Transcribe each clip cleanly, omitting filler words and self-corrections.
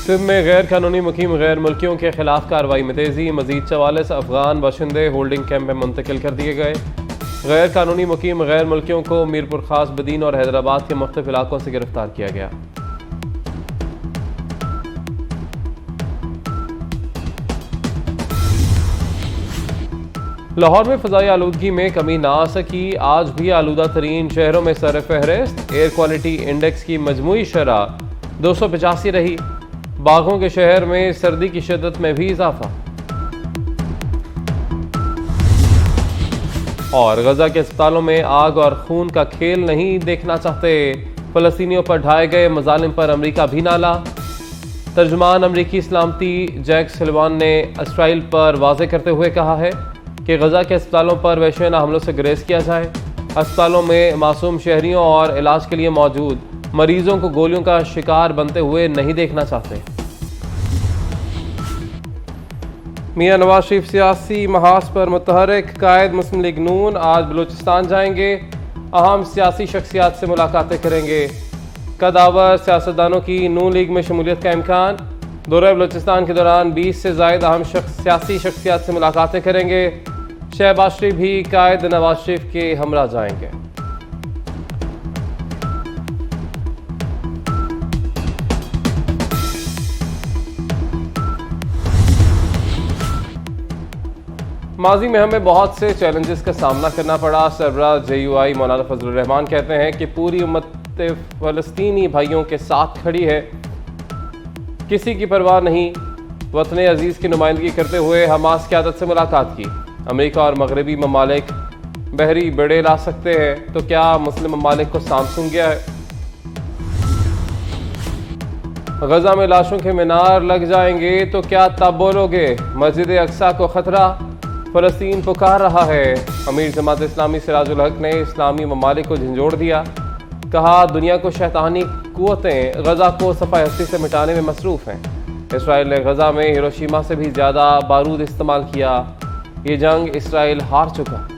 सिंध में गैर कानूनी मुकीम गैर मुल्कियों के खिलाफ कार्रवाई में तेजी। मजीद 44 अफगान बाशिंदे होल्डिंग कैंप में मुंतकिल कर दिए गए। गैर कानूनी मुकीम गैर मुल्कियों को मीरपुर खास, बदीन और हैदराबाद के मुख्तलिफ इलाकों से गिरफ्तार किया गया। लाहौर में फ़ज़ाई आलूदगी में कमी ना आ सकी। आज भी आलूदा तरीन शहरों में सर फहरिस्त। एयर क्वालिटी इंडेक्स की मजमूई शरह 285 रही। बागों के शहर में सर्दी की शिद्दत में भी इजाफा। और गजा के अस्पतालों में आग और खून का खेल नहीं देखना चाहते। फ़लस्तीनियों पर ढाए गए मजालिम पर अमरीका भी नाला। तर्जुमान अमरीकी सलामती जैक सुलिवान ने इसराइल पर वाज़ेह करते हुए कहा है कि गजा के अस्पतालों पर वहशियाना हमलों से गुरेज किया जाए। अस्पतालों में मासूम शहरियों और इलाज के लिए मौजूद मरीजों को गोलियों का शिकार बनते हुए नहीं देखना चाहते। मियां नवाज शरीफ सियासी महाज पर मुतहरिक। कायद मुस्लिम लीग नून आज बलूचिस्तान जाएंगे। अहम सियासी शख्सियात से मुलाकातें करेंगे। कदावर सियासतदानों की नून लीग में शमूलियत का इम्कान। दौरे बलूचिस्तान के दौरान 20 से ज़ायद अहम सियासी शख्सियात से मुलाकातें करेंगे। शहबाज शरीफ भी कायद नवाज शरीफ के हमरा जाएंगे। माजी में हमें बहुत से चैलेंजेस का सामना करना पड़ा। सरबराह JUI मौलाना फजलुर रहमान कहते हैं कि पूरी उम्मत फ़लस्तीनी भाइयों के साथ खड़ी है, किसी की परवाह नहीं। वतन अजीज़ की नुमाइंदगी करते हुए हमास की क़यादत से मुलाकात की। अमेरिका और मगरबी ममालिक बहरी बेड़े ला सकते हैं, तो क्या मुस्लिम ममालिक को सामसूम गया है? गजा में लाशों के मीनार लग जाएंगे तो क्या तब बोलोगे? मस्जिद अक्सा को खतरा, फ़लस्तीन पुकार रहा है। अमीर जमात इस्लामी सिराजुल हक ने इस्लामी ममालिक को झंझोड़ दिया। कहा दुनिया को शैतानी कुव्वतें गजा को सफ़ाई हस्ती से मिटाने में मसरूफ़ हैं। इसराइल ने गजा में हिरोशिमा से भी ज़्यादा बारूद इस्तेमाल किया। ये जंग इसराइल हार चुका।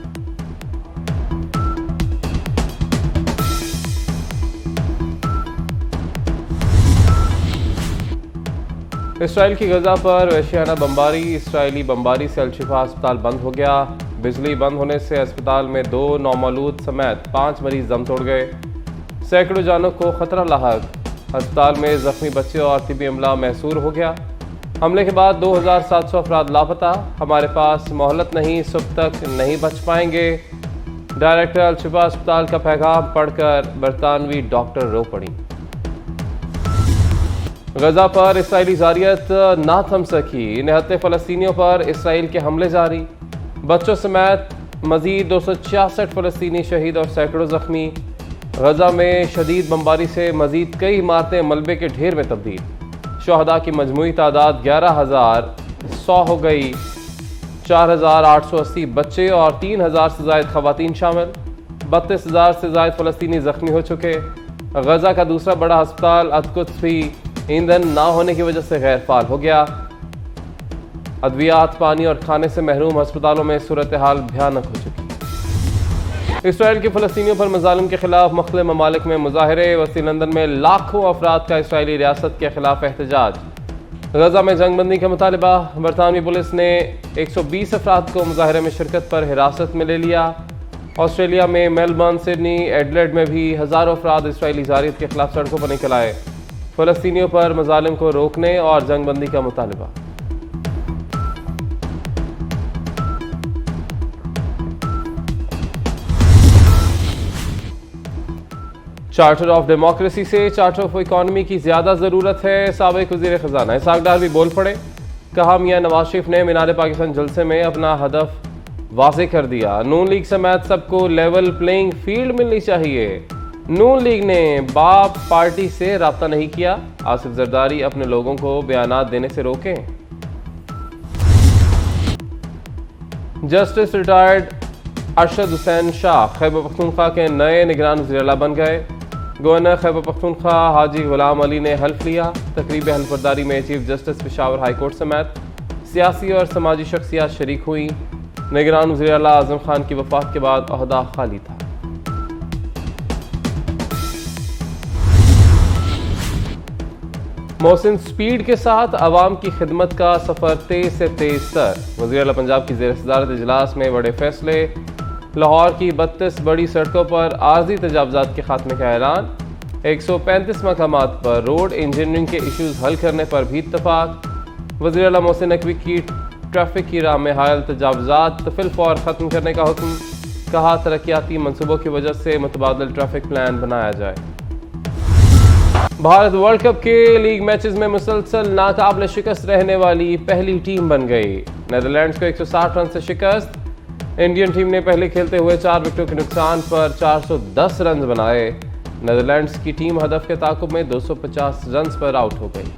इसराइल की गजा पर वहशियाना बमबारी। इसराइली बमबारी से अल-शिफा अस्पताल बंद हो गया। बिजली बंद होने से अस्पताल में 2 नौमौलूद समेत 5 मरीज दम तोड़ गए। सैकड़ों जानों को खतरा लाहक। अस्पताल में जख्मी बच्चे और तिबी अमला महसूर हो गया। हमले के बाद 2700 अफराद लापता। हमारे पास मोहलत नहीं, सुबह तक नहीं बच पाएंगे। डायरेक्टर अल-शिफा अस्पताल का पैगाम पढ़कर बरतानवी डॉक्टर रो पड़ी। गजा पर इसराइली जारियत ना थम सकी। निहत्ते फ़लस्तीनियों पर इसराइल के हमले जारी। बच्चों समेत मजीद 266 फ़लस्तीनी शहीद और सैकड़ों ज़ख्मी। गजा में शदीद बमबारी से मजीद कई इमारतें मलबे के ढेर में तब्दील। शहदा की मजमूई तादाद 11,100 हो गई। 4,880 बच्चे और 3,000 से ज़ायद ख़वातीन शामिल। 32,000 से ज़ायद फ़लस्तीनी ज़ख्मी हो चुके। गजा का दूसरा बड़ा अस्पताल अल-कुद्स भी ईंधन ना होने की वजह से गैर फाल हो गया। अद्वियात, पानी और खाने से महरूम अस्पतालों में सूरत हाल भयानक हो चुकी। इसराइल के फ़लस्तीनियों पर मज़ालिम के खिलाफ मुख्तलिफ ममालिक में मुजाहरे। वसी लंदन में लाखों अफराद का इसराइली रियासत के खिलाफ एहतजाज। गजा में जंगबंदी का मुतालबा। बरतानवी पुलिस ने 120 अफराद को मुजाहरे में शिरकत पर हिरासत में ले लिया। ऑस्ट्रेलिया में मेलबर्न, सिडनी, एडलेड में भी हज़ारों अफराद इसराइली जारियत के खिलाफ सड़कों पर निकल आए। फ़लस्तीनियों पर मज़ालिम को रोकने और जंगबंदी का मुतालबा। चार्टर ऑफ डेमोक्रेसी से चार्टर ऑफ इकॉनमी की ज़्यादा ज़रूरत है। साबिक़ वज़ीर ख़ज़ाना इसहाक़ डार भी बोल पड़े। कहा मियां नवाज शरीफ ने मीनार पाकिस्तान जलसे में अपना हदफ वाज़ेह कर दिया। नून लीग समेत सबको लेवल प्लेइंग फील्ड मिलनी चाहिए। नून लीग ने बाप पार्टी से रब्ता नहीं किया। आसिफ जरदारी अपने लोगों को बयानात देने से रोकें। जस्टिस रिटायर्ड अरशद हुसैन शाह खैबर पख्तूनख्वा के नए निगरान वज़ीर आला बन गए। गवर्नर खैबर पख्तूनख्वा हाजी गुलाम अली ने हल्फ लिया। तकरीब हल्फबरदारी में chief justice Peshawar high court समेत सियासी और समाजी शख्सियात शरीक हुई। निगरान वज़ीर आला आज़म खान की वफ़ात के बाद ओहदा खाली था। मोहसिन स्पीड के साथ आवाम की खिदमत का सफ़र तेज से तेज तर। वज़ीर आला पंजाब की ज़ेर सदारत इजलास में बड़े फैसले। लाहौर की 32 बड़ी सड़कों पर आर्जी तजावुज़ात के खात्मे का ऐलान। 135 मकामात पर रोड इंजीनियरिंग के इशूज़ हल करने पर भी इत्तफाक। वज़ीर आला मोहसिन नकवी की ट्रैफिक की राह में हायल तजावुज़ात फिलफौर ख़त्म करने का हुक्म। कहा तरक्याती मनसूबों की वजह से मुतबादिल ट्रैफिक प्लान बनाया जाए। भारत वर्ल्ड कप के लीग मैचेस में मुसलसल नाकाबिल शिकस्त रहने वाली पहली टीम बन गई। नीदरलैंड्स को 160 रन से शिकस्त। इंडियन टीम ने पहले खेलते हुए 4 विकेटों के नुकसान पर 410 रन बनाए। नीदरलैंड्स की टीम हदफ के ताकुब में 250 रन पर आउट हो गई।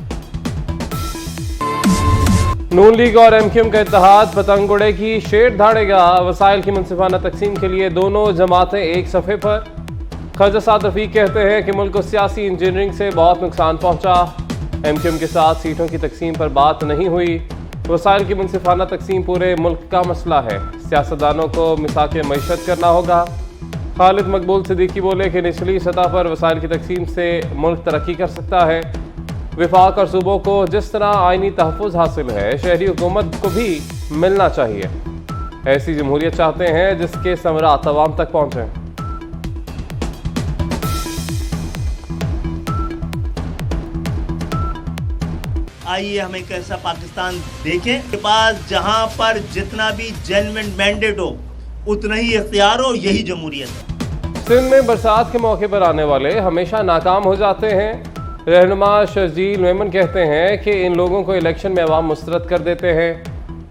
नून लीग और एमक्यूएम का इत्तेहाद पतंग उड़ेगी, शेर धाड़ेगा। वसाइल की मुनसिफाना तकसीम के लिए दोनों जमातें एक सफ़े पर। ख्वाजा साद रफीक कहते हैं कि मुल्क को सियासी इंजीनियरिंग से बहुत नुकसान पहुंचा। एमक्यूएम के साथ सीटों की तकसीम पर बात नहीं हुई। वसाइल की मुनसिफाना तकसीम पूरे मुल्क का मसला है, सियासतदानों को मिसाक मईशत करना होगा। खालिद मकबूल सिद्दीकी बोले कि निचली सतह पर वसाइल की तकसीम से मुल्क तरक्की कर सकता है। विफाक और सूबों को जिस तरह आइनी तहफ़्फ़ुज़ हासिल है, शहरी हुकूमत को भी मिलना चाहिए। ऐसी जमहूरियत चाहते हैं जिसके समरात अवाम तक पहुँचें। आइए हम एक ऐसा पाकिस्तान देखें के पास जहां पर जितना भी जेन्युइन मैंडेट हो उतना ही इख्तियार हो, यही जमहूरियत है। सिंध में बरसात के मौके पर आने वाले हमेशा नाकाम हो जाते हैं। रहनुमा शर्जील मेमन कहते हैं कि इन लोगों को इलेक्शन में अवाम मुस्तरद कर देते हैं।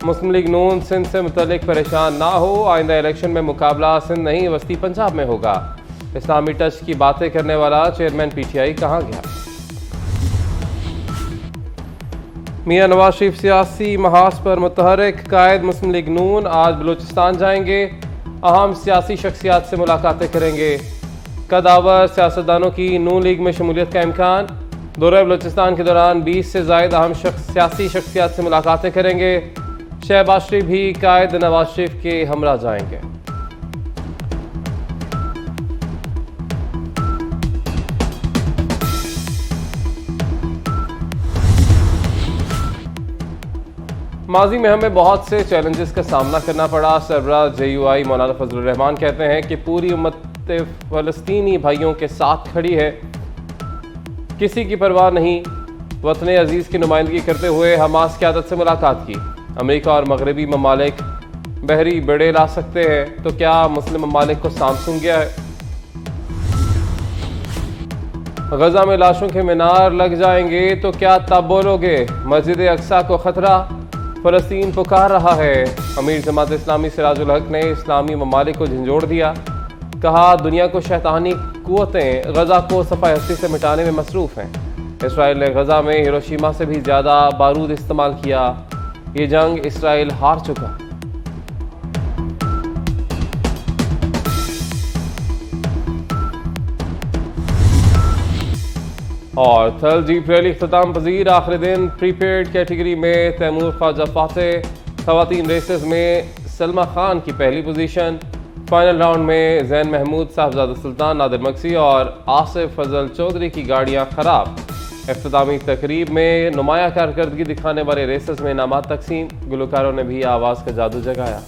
मुस्लिम लीग नून सिंध से मुतल्लिक परेशान ना हो, आइंदा इलेक्शन में मुकाबला सिंध नहीं वस्ती पंजाब में होगा। इस्लामी टच की बातें करने वाला चेयरमैन पीटीआई कहाँ गया? मियां नवाज शरीफ सियासी महाज पर मुतहरिक। कायद मुस्लिम लीग नून आज बलूचिस्तान जाएंगे, अहम सियासी शख्सियात से मुलाकातें करेंगे। कदावर सियासतदानों की नून लीग में शमूलियत का इम्कान। दौरे बलूचिस्तान के दौरान 20 से ज़ायद अहम सियासी शख्सियात से मुलाकातें करेंगे। शहबाज शरीफ भी कायद नवाज शरीफ के हमरा जाएंगे। माजी में हमें बहुत से चैलेंजेस का सामना करना पड़ा। सरबराह JUI मौलाना फजलुर रहमान कहते हैं कि पूरी उम्मत फ़लस्तीनी भाइयों के साथ खड़ी है, किसी की परवाह नहीं। वतन अजीज़ की नुमाइंदगी करते हुए हमास क़यादत से मुलाकात की। अमेरिका और मगरबी ममालिक बहरी बेड़े ला सकते हैं, तो क्या मुस्लिम ममालिक को सांसूं गया है? गजा में लाशों के मीनार लग जाएंगे तो क्या तब बोलोगे? मस्जिद अक्सा को खतरा, फ़लस्तीन पुकार रहा है। अमीर जमात इस्लामी सिराजुल हक ने इस्लामी ममालिक को झंझोड़ दिया। कहा दुनिया को शैतानी कुव्वतें गजा को सफ़ाई हस्ती से मिटाने में मसरूफ़ हैं। इसराइल ने गजा में हिरोशिमा से भी ज़्यादा बारूद इस्तेमाल किया। ये जंग इसराइल हार चुका। और थल जीप रैली इख्तिताम पजीर, आखिरी दिन प्रीपेड कैटेगरी में तैमूर ख्वाजा फातेह। ख़वातीन रेसेस में सलमा खान की पहली पोजीशन। फाइनल राउंड में जैन महमूद, साहबजादा सुल्तान, नादिर मक्सी और आसिफ फजल चौधरी की गाड़ियां खराब। इख्तितामी तकरीब में नुमाया कारकर्दगी दिखाने वाले रेसेस में इनामात तकसीम। गुलकारों ने भी आवाज़ का जादू जगाया।